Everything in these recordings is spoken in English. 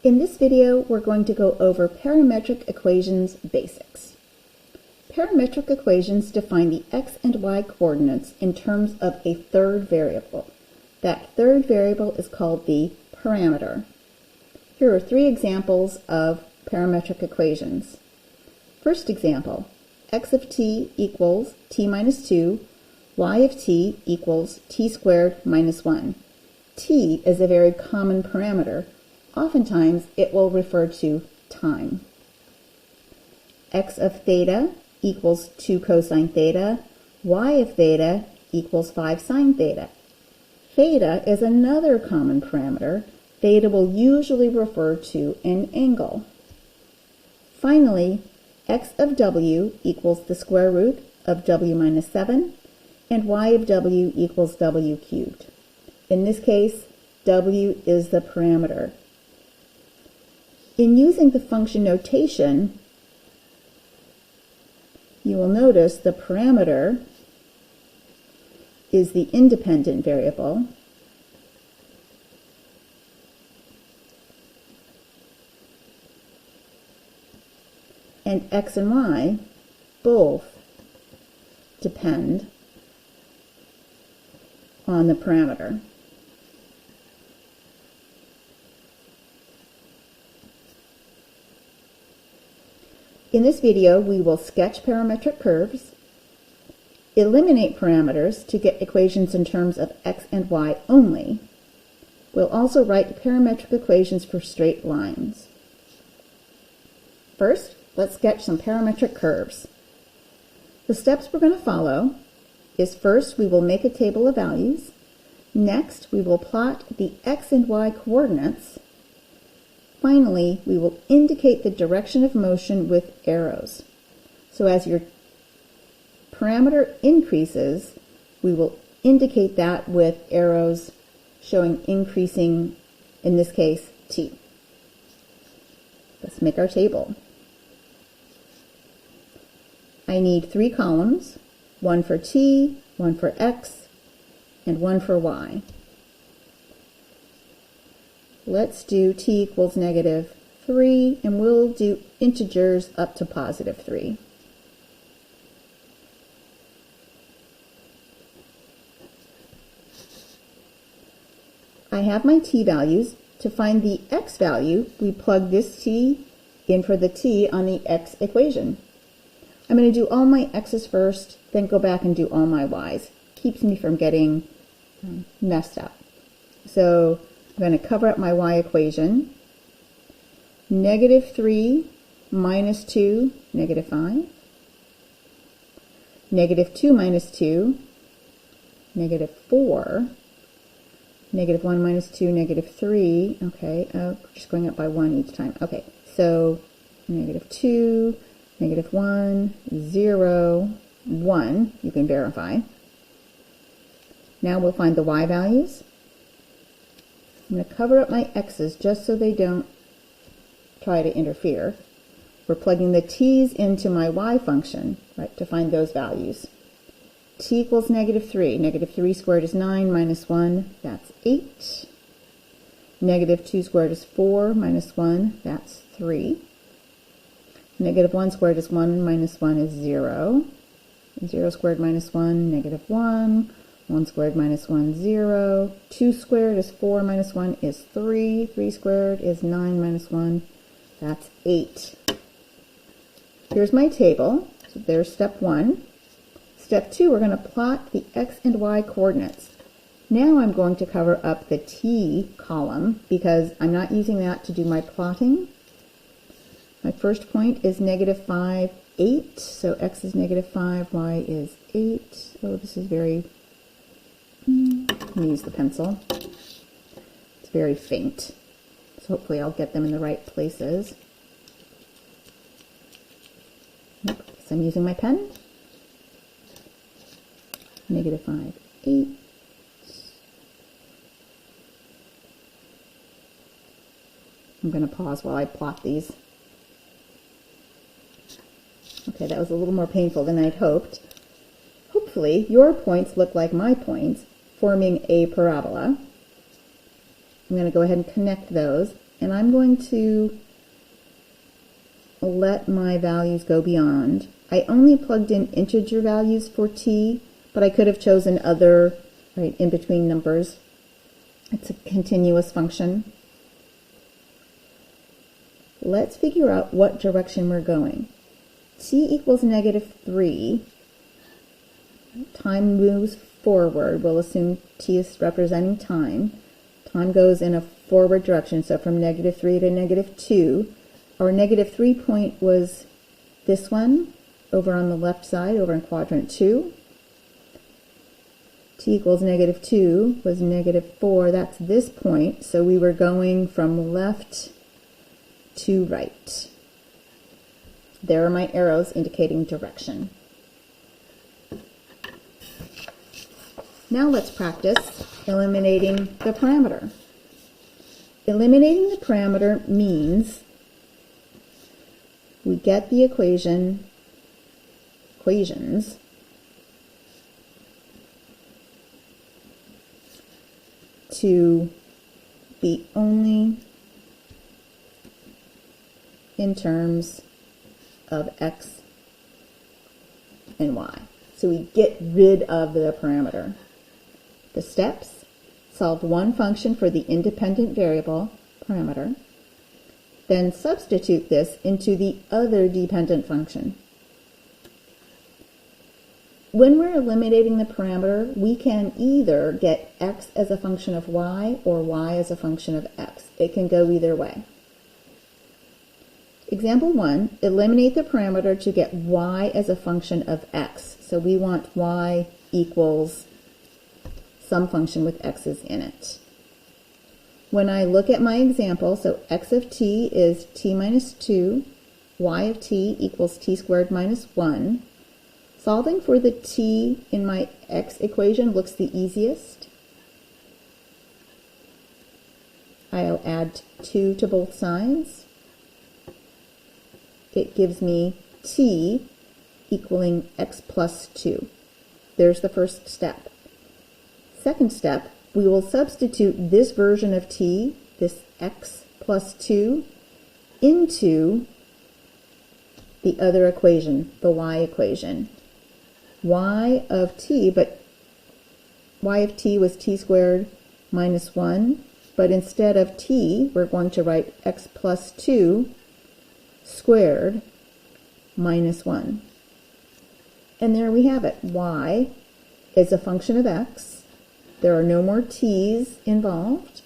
In this video, we're going to go over parametric equations basics. Parametric equations define the x and y coordinates in terms of a third variable. That third variable is called the parameter. Here are three examples of parametric equations. First example, x of t equals t minus 2, y of t equals t squared minus 1. T is a very common parameter. Oftentimes, it will refer to time. X of theta equals 2 cosine theta. Y of theta equals 5 sine theta. Theta is another common parameter. Theta will usually refer to an angle. Finally, x of w equals the square root of w minus 7, and y of w equals w cubed. In this case, w is the parameter. In using the function notation, you will notice the parameter is the independent variable, and x and y both depend on the parameter. In this video, we will sketch parametric curves, eliminate parameters to get equations in terms of x and y only. We'll also write parametric equations for straight lines. First, let's sketch some parametric curves. The steps we're going to follow is first we will make a table of values. Next, we will plot the x and y coordinates. Finally, we will indicate the direction of motion with arrows. So as your parameter increases, we will indicate that with arrows showing increasing, in this case, t. Let's make our table. I need 3 columns, one for t, one for x, and one for y. Let's do t equals negative 3, and we'll do integers up to positive 3. I have my t values. To find the x value, we plug this t in for the t on the x equation. I'm going to do all my x's first, then go back and do all my y's. Keeps me from getting messed up. So I'm going to cover up my y equation. Negative 3 minus 2, negative 5. Negative 2 minus 2, negative 4. Negative 1 minus 2, negative 3. Okay, just going up by 1 each time. Okay, so negative 2, negative 1, 0, 1. You can verify. Now we'll find the y values. I'm going to cover up my x's just so they don't try to interfere. We're plugging the t's into my y function, right, to find those values. T equals negative 3. Negative 3 squared is 9 minus 1, that's 8. Negative 2 squared is 4 minus 1, that's 3. Negative 1 squared is 1 minus 1 is 0. 0 squared minus 1, negative 1. 1 squared minus 1, 0. 2 squared is 4 minus 1 is 3. 3 squared is 9 minus 1. That's 8. Here's my table. So there's step 1. Step 2, we're going to plot the x and y coordinates. Now I'm going to cover up the t column because I'm not using that to do my plotting. My first point is negative 5, 8. So x is negative 5, y is 8. Oh, this is very... Let me use the pencil. It's very faint. So hopefully I'll get them in the right places. Nope, so I'm using my pen. Negative 5, 8. I'm going to pause while I plot these. Okay, that was a little more painful than I'd hoped. Hopefully, your points look like my points, forming a parabola. I'm going to go ahead and connect those, and I'm going to let my values go beyond. I only plugged in integer values for t, but I could have chosen other, right, in between numbers. It's a continuous function. Let's figure out what direction we're going. T equals -3. Time moves forward. We'll assume t is representing time. Time goes in a forward direction, so from -3 to -2. Our -3 point was this one, over on the left side, over in quadrant 2. T equals -2 was -4. That's this point, so we were going from left to right. There are my arrows indicating direction. Now let's practice eliminating the parameter. Eliminating the parameter means we get the equations to be only in terms of x and y. So we get rid of the parameter. The steps: solve one function for the independent variable parameter, then substitute this into the other dependent function. When we're eliminating the parameter, we can either get x as a function of y or y as a function of x. It can go either way. Example 1, eliminate the parameter to get y as a function of x. So we want y equals some function with x's in it. When I look at my example, so x of t is t minus 2, y of t equals t squared minus 1. Solving for the t in my x equation looks the easiest. I'll add 2 to both sides. It gives me t equaling x plus 2. There's the first step. Second step, we will substitute this version of t, this x plus 2, into the other equation, the y equation. Y of t, but y of t was t squared minus 1, but instead of t, we're going to write x plus 2 squared minus 1. And there we have it. Y is a function of x. There are no more t's involved.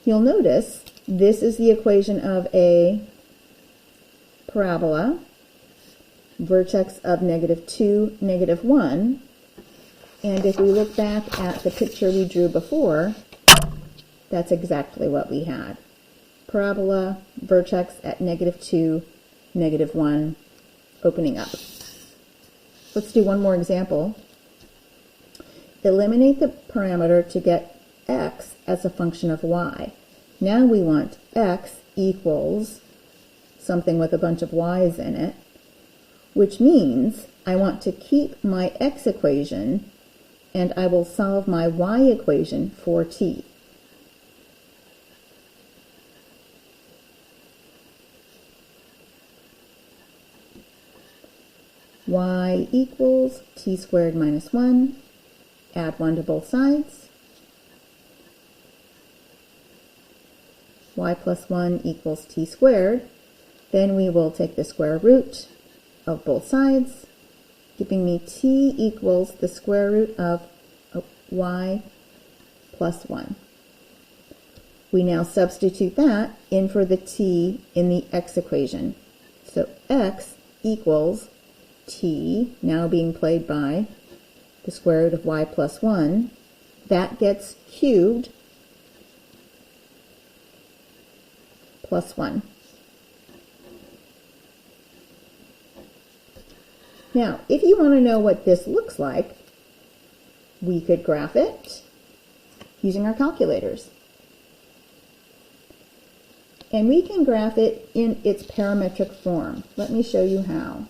You'll notice this is the equation of a parabola, vertex of -2, -1. And if we look back at the picture we drew before, that's exactly what we had. Parabola, vertex at -2, -1, opening up. Let's do one more example. Eliminate the parameter to get x as a function of y. Now we want x equals something with a bunch of y's in it, which means I want to keep my x equation and I will solve my y equation for t. Y equals t squared minus 1. Add 1 to both sides. Y plus 1 equals t squared. Then we will take the square root of both sides, giving me t equals the square root of y plus 1. We now substitute that in for the t in the x equation. So x equals t, now being played by the square root of y plus 1. That gets cubed plus 1. Now, if you want to know what this looks like, we could graph it using our calculators. And we can graph it in its parametric form. Let me show you how.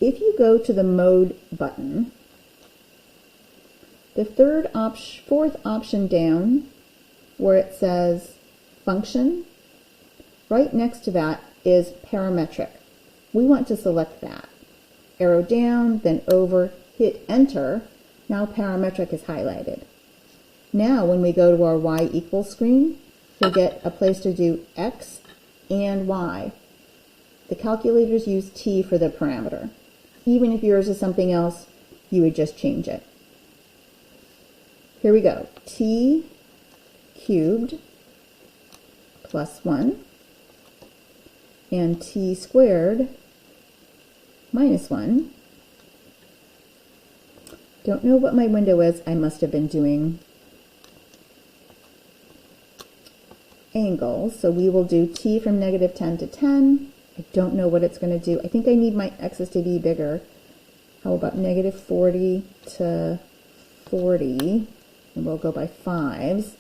If you go to the Mode button, The fourth option down, where it says function, right next to that is parametric. We want to select that. Arrow down, then over, hit enter. Now parametric is highlighted. Now when we go to our y equals screen, we'll get a place to do x and y. The calculators use t for the parameter. Even if yours is something else, you would just change it. Here we go. T cubed plus 1 and t squared minus 1. Don't know what my window is. I must have been doing angles. So we will do t from negative 10 to 10. I don't know what it's going to do. I think I need my x's to be bigger. How about negative 40 to 40? And we'll go by 5s.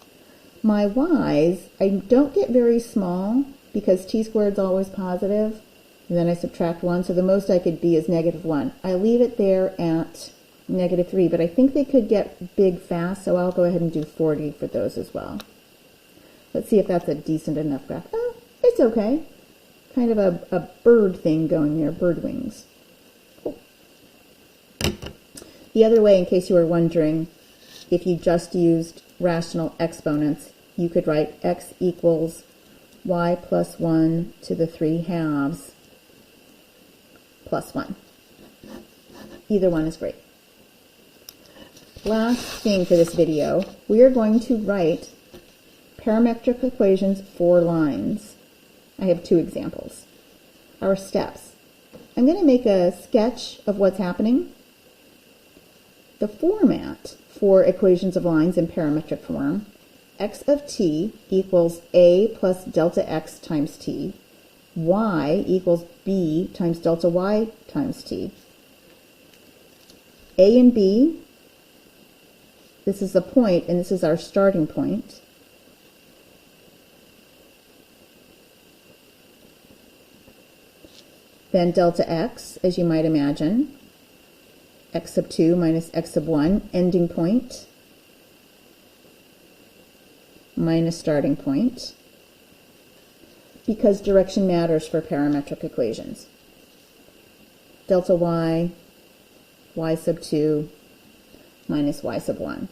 My y's, I don't get very small because t squared is always positive. And then I subtract 1, so the most I could be is negative 1. I leave it there at negative 3, but I think they could get big fast, so I'll go ahead and do 40 for those as well. Let's see if that's a decent enough graph. Oh, it's okay. Kind of a bird thing going there, bird wings. Cool. The other way, in case you were wondering, if you just used rational exponents, you could write x equals y plus 1 to the 3 halves plus 1. Either one is great. Last thing for this video, we are going to write parametric equations for lines. I have 2 examples. Our steps. I'm going to make a sketch of what's happening. The format for equations of lines in parametric form, x of t equals a plus delta x times t, y equals b times delta y times t. A and b, this is a point and this is our starting point. Then delta x, as you might imagine, x sub 2 minus x sub 1, ending point, minus starting point, because direction matters for parametric equations. Delta y, y sub 2, minus y sub 1.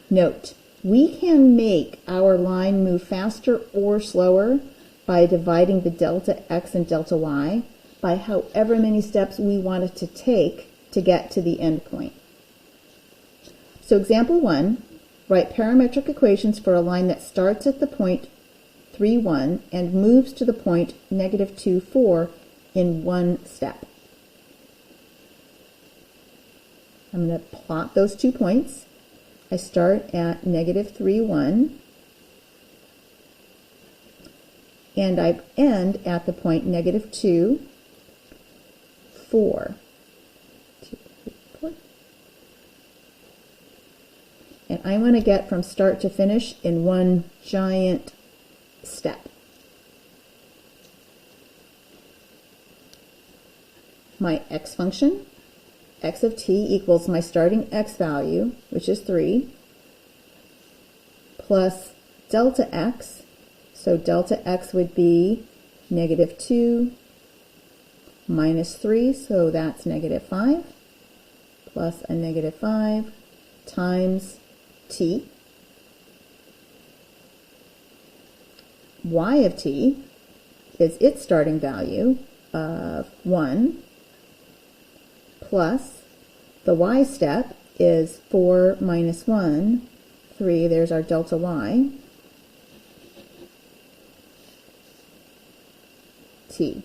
Note, we can make our line move faster or slower by dividing the delta x and delta y by however many steps we want it to take to get to the end point. So example 1, write parametric equations for a line that starts at the point 3, 1 and moves to the point negative 2, 4 in one step. I'm going to plot those 2 points. I start at negative 3, 1. And I end at the point negative 2, 4. 2, 3, 4. And I want to get from start to finish in one giant step. My x function, x of t equals my starting x value, which is 3, plus delta x. So delta x would be negative 2 minus 3, so that's negative 5, plus a negative 5 times t. Y of t is its starting value of 1, plus the y step is 4 minus 1, 3, there's our delta y, t.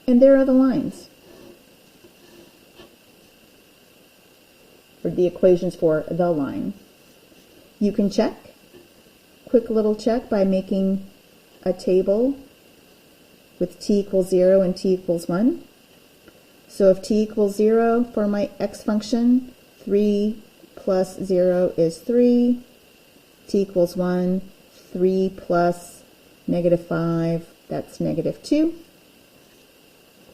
And there are the lines for the equations for the line. You can check, quick little check by making a table with t equals 0 and t equals 1. So if t equals 0 for my x function, 3 plus 0 is 3. T equals 1, 3 plus negative 5, that's negative 2.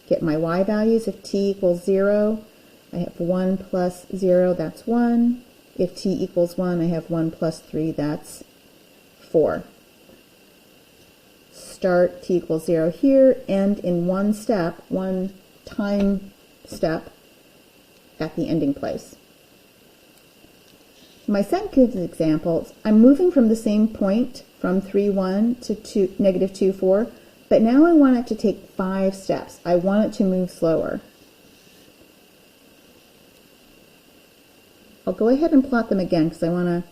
Get my y values. If t equals 0, I have 1 plus 0, that's 1. If t equals 1, I have 1 plus 3, that's 4. Start t equals 0 here, end in one step, one time step at the ending place. My second example, I'm moving from the same point from 3, 1 to negative 2, 4, but now I want it to take 5 steps. I want it to move slower. I'll go ahead and plot them again because I want to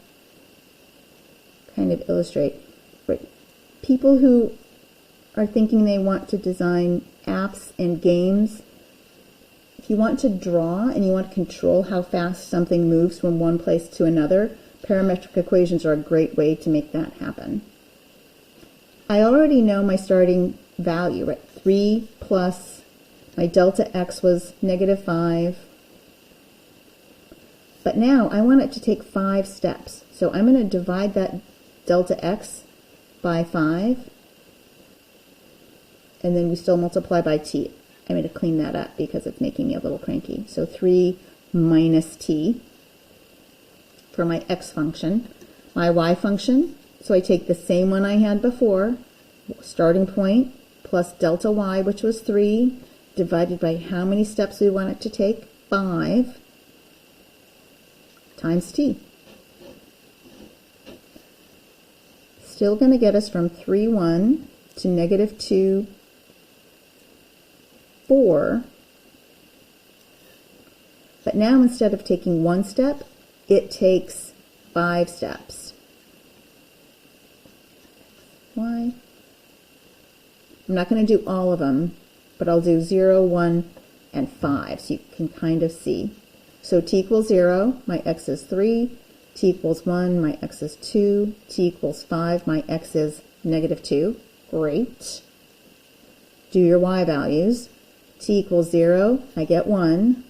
kind of illustrate. But people who are thinking they want to design apps and games, if you want to draw and you want to control how fast something moves from one place to another, parametric equations are a great way to make that happen. I already know my starting value, right? 3 plus my delta x was negative 5. But now I want it to take 5 steps. So I'm going to divide that delta x by 5. And then we still multiply by t. I'm going to clean that up because it's making me a little cranky. So 3 minus t for my x function. My y function, so I take the same one I had before, starting point, plus delta y, which was 3, divided by how many steps we want it to take, 5, times t. Still going to get us from 3, 1 to negative 2, 4. But now instead of taking 1 step, it takes 5 steps. Why? I'm not going to do all of them, but I'll do 0, 1, and 5 so you can kind of see. So t equals 0, my x is 3, t equals 1, my x is 2, t equals 5, my x is negative 2. Great. Do your y values. T equals 0, I get 1.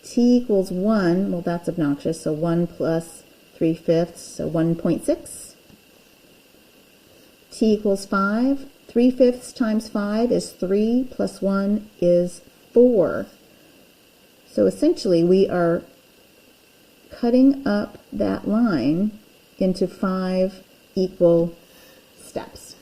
T equals 1, well that's obnoxious, so 1 plus 3/5, so 1.6. T equals 5, 3/5 times 5 is 3, plus 1 is 4. So essentially we are cutting up that line into 5 equal steps.